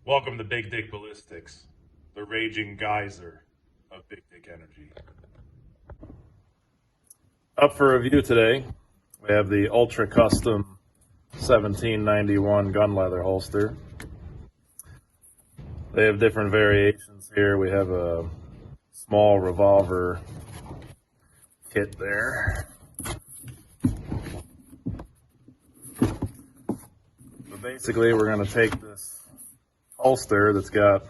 Welcome to Big Dick Ballistics, the raging geyser of big dick energy. Up for review today, we have the Ultra Custom 1791 Gunleather holster. They have different variations here. We have a small revolver kit there. But basically, we're going to take this holster that's got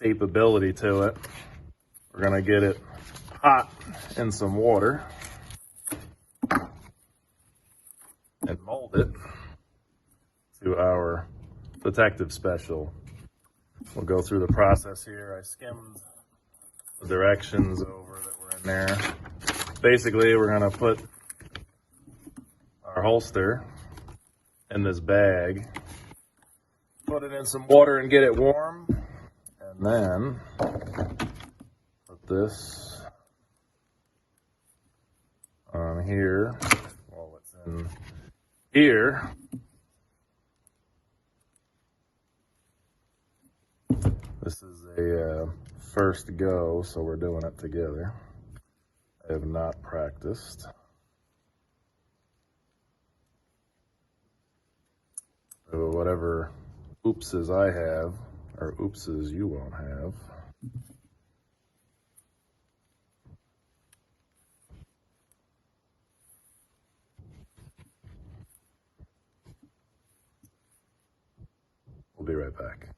shapeability to it. We're going to get it hot in some water and mold it to our Detective Special. We'll go through the process here. I skimmed the directions over that were in there. Basically, we're going to put our holster in this bag, put it in some water and get it warm, and then put this on here while it's in here. This is a first go, so we're doing it together. I have not practiced. So whatever oopses I have, or oopses you won't have. We'll be right back.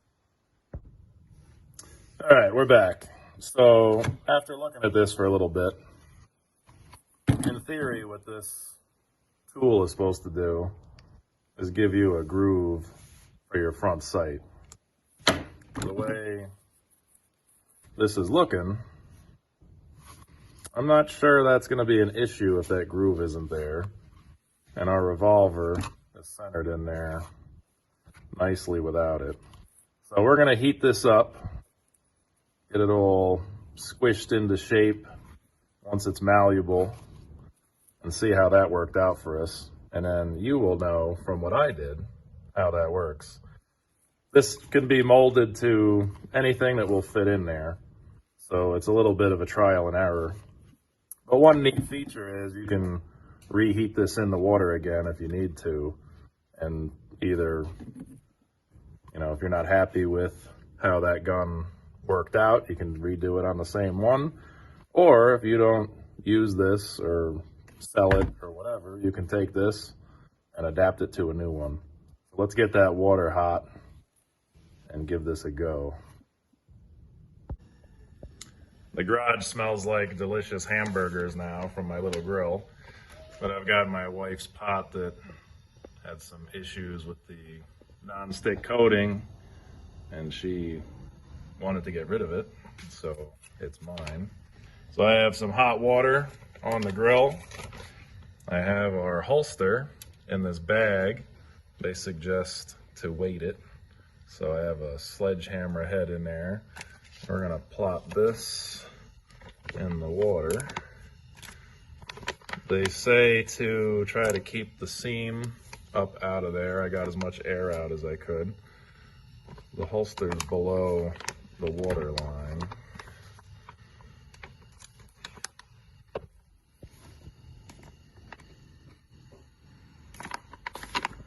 All right, we're back. So after looking at this for a little bit, in theory, what this tool is supposed to do is give you a groove for your front sight. The way this is looking, I'm not sure that's going to be an issue if that groove isn't there. And our revolver is centered in there nicely without it. So we're going to heat this up, get it all squished into shape once it's malleable, and see how that worked out for us. And then you will know from what I did how that works. This can be molded to anything that will fit in there. So it's a little bit of a trial and error. But one neat feature is you can reheat this in the water again if you need to. And either, if you're not happy with how that gun worked out, you can redo it on the same one. Or if you don't use this or sell it or whatever, you can take this and adapt it to a new one. So let's get that water hot and give this a go. The garage smells like delicious hamburgers now from my little grill, but I've got my wife's pot that had some issues with the non-stick coating, and she wanted to get rid of it, so it's mine. So I have some hot water on the grill. I have our holster in this bag. They suggest to weight it. So I have a sledgehammer head in there. We're gonna plop this in the water. They say to try to keep the seam up out of there. I got as much air out as I could. The holster's below the water line.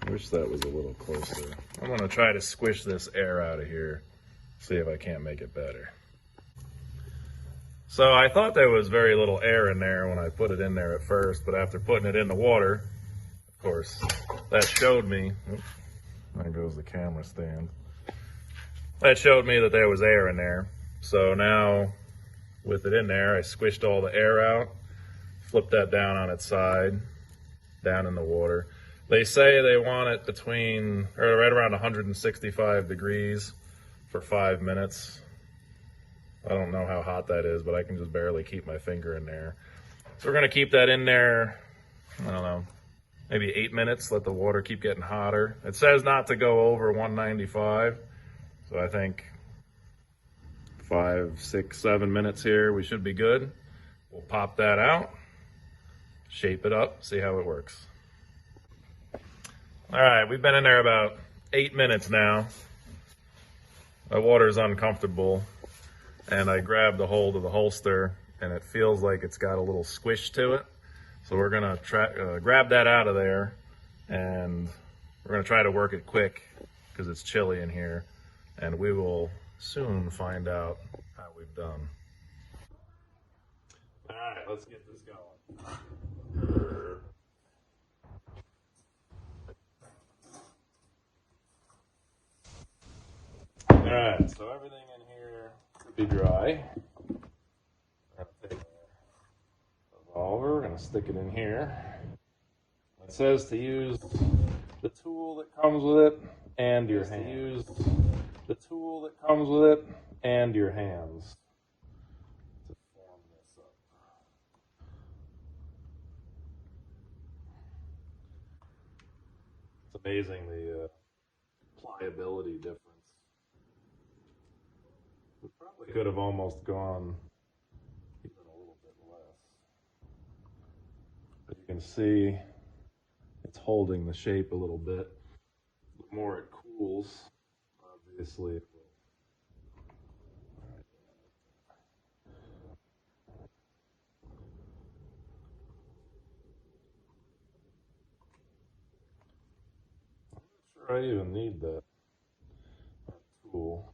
I wish that was a little closer. I'm gonna try to squish this air out of here, see if I can't make it better. So I thought there was very little air in there when I put it in there at first, but after putting it in the water, of course, that showed me, there goes the camera stand. That showed me that there was air in there. So now, with it in there, I squished all the air out, flipped that down on its side, down in the water. They say they want it right around 165 degrees for 5 minutes. I don't know how hot that is, but I can just barely keep my finger in there. So we're gonna keep that in there, I don't know, maybe 8 minutes, let the water keep getting hotter. It says not to go over 195, so I think 5, 6, 7 minutes here, we should be good. We'll pop that out, shape it up, see how it works. All right, we've been in there about 8 minutes now. My water is uncomfortable, and I grabbed a hold of the holster, and it feels like it's got a little squish to it. So we're gonna grab that out of there, and we're gonna try to work it quick because it's chilly in here, and we will soon find out how we've done. All right, let's get this going. All right, so everything in here should be dry. We're gonna take the revolver, we're gonna stick it in here. It says to use the tool that comes with it and your hands. Use the tool that comes with it and your hands to form this up. It's amazing the pliability difference. We probably could have almost gone even a little bit less. But you can see it's holding the shape a little bit. The more it cools, obviously it will. I'm not sure I even need that tool.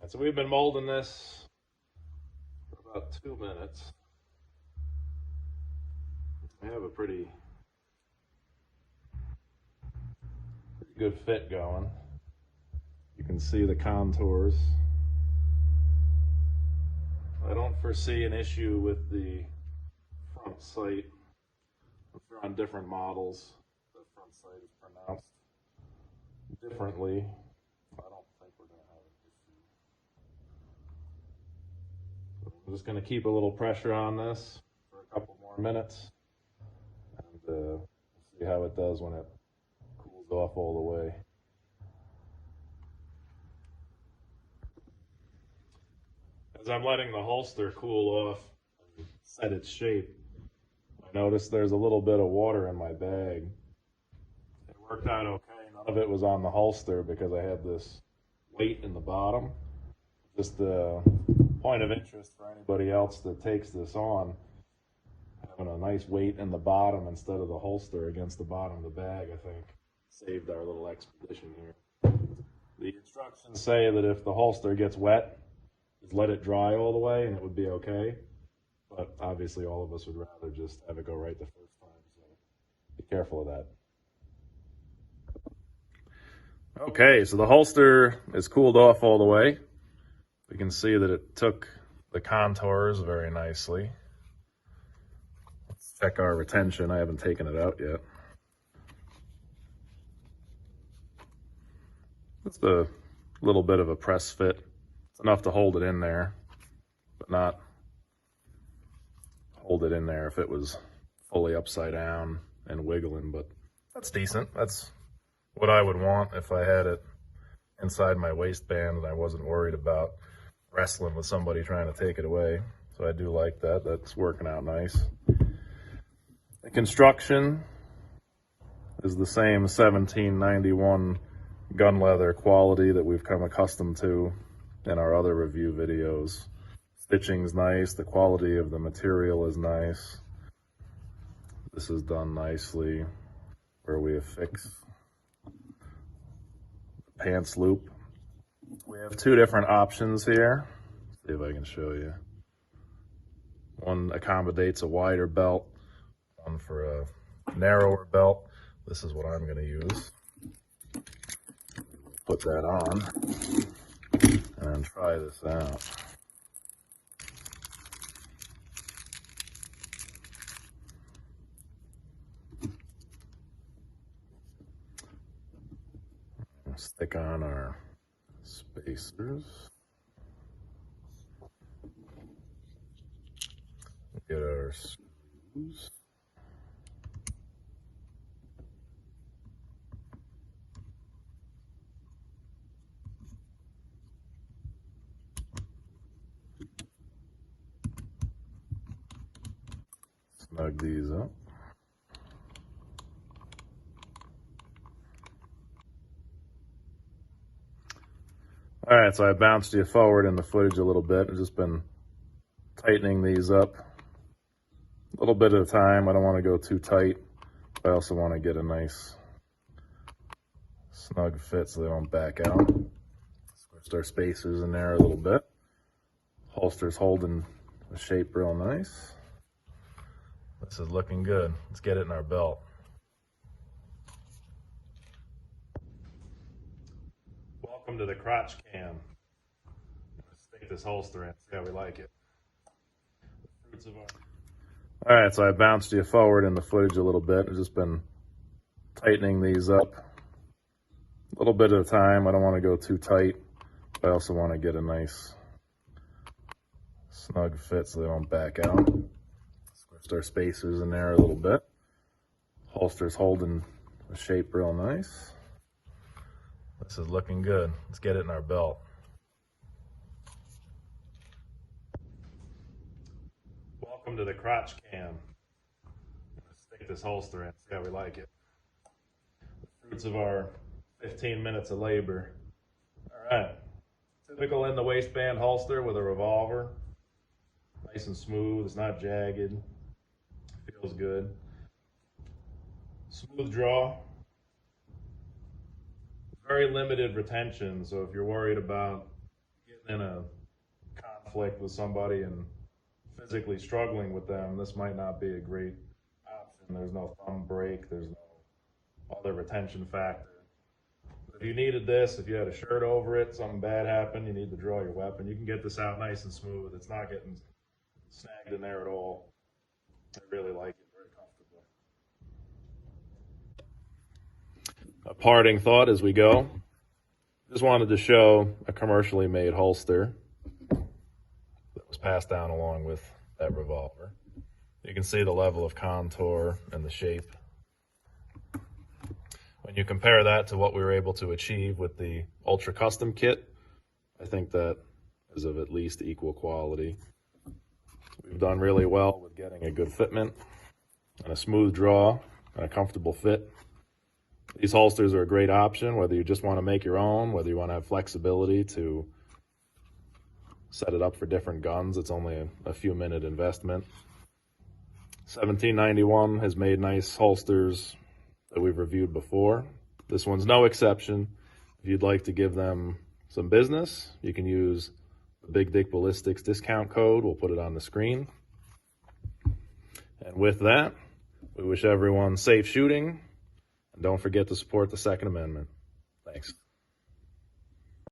Right, so we've been molding this for about 2 minutes. We have a pretty good fit going. You can see the contours. I don't foresee an issue with the front sight. If you're on different models, the front sight is pronounced differently. I don't think we're going to have an issue. So I'm just going to keep a little pressure on this for a couple more minutes, and we'll see how it does when it cools off all the way. As I'm letting the holster cool off and set its shape, I noticed there's a little bit of water in my bag. It worked out okay. None of it was on the holster because I had this weight in the bottom. Just a point of interest for anybody else that takes this on, having a nice weight in the bottom instead of the holster against the bottom of the bag, I think, saved our little expedition here. The instructions say that if the holster gets wet, just let it dry all the way and it would be okay. But obviously all of us would rather just have it go right the first time, so be careful of that. Okay, so the holster is cooled off all the way. We can see that it took the contours very nicely. Let's check our retention. I haven't taken it out yet. Just a little bit of a press fit. It's enough to hold it in there, but not hold it in there if it was fully upside down and wiggling, but that's decent. That's what I would want if I had it inside my waistband and I wasn't worried about wrestling with somebody trying to take it away. So I do like that. That's working out nice. The construction is the same 1791 gunleather quality that we've come accustomed to in our other review videos. Stitching's nice, the quality of the material is nice. This is done nicely where we affix the pants loop. We have two different options here. Let's see if I can show you. One accommodates a wider belt, one for a narrower belt. This is what I'm going to use. Put that on and try this out. Stick on our spacers. Get our screws. Snug these up. All right, so I bounced you forward in the footage a little bit. I've just been tightening these up a little bit at a time. I don't want to go too tight. I also want to get a nice snug fit so they don't back out. Switched our spacers in there a little bit. Holster's holding the shape real nice. This is looking good. Let's get it in our belt. Welcome to the crotch cam. Let's stick this holster in, see how we like it. The fruits of our... All right, so I bounced you forward in the footage a little bit. I've just been tightening these up a little bit at a time. I don't want to go too tight. I also want to get a nice snug fit so they don't back out. Switched our spacers in there a little bit. Holster's holding the shape real nice. This is looking good. Let's get it in our belt. Welcome to the crotch cam. Let's stick this holster in, see how we like it. The fruits of our 15 minutes of labor. All right. Typical in the waistband holster with a revolver. Nice and smooth. It's not jagged. Feels good. Smooth draw. Very limited retention, so if you're worried about getting in a conflict with somebody and physically struggling with them, this might not be a great option. There's no thumb break, there's no other retention factor. If you needed this, if you had a shirt over it, something bad happened, you need to draw your weapon, you can get this out nice and smooth. It's not getting snagged in there at all. I really like it, very comfortable. A parting thought as we go. Just wanted to show a commercially made holster that was passed down along with that revolver. You can see the level of contour and the shape. When you compare that to what we were able to achieve with the Ultra Custom kit, I think that is of at least equal quality. We've done really well with getting a good fitment and a smooth draw and a comfortable fit. These holsters are a great option, whether you just want to make your own, whether you want to have flexibility to set it up for different guns. It's only a few minute investment. 1791 has made nice holsters that we've reviewed before. This one's no exception. If you'd like to give them some business, you can use the Big Dick Ballistics discount code. We'll put it on the screen. And with that, we wish everyone safe shooting. And don't forget to support the Second Amendment. Thanks.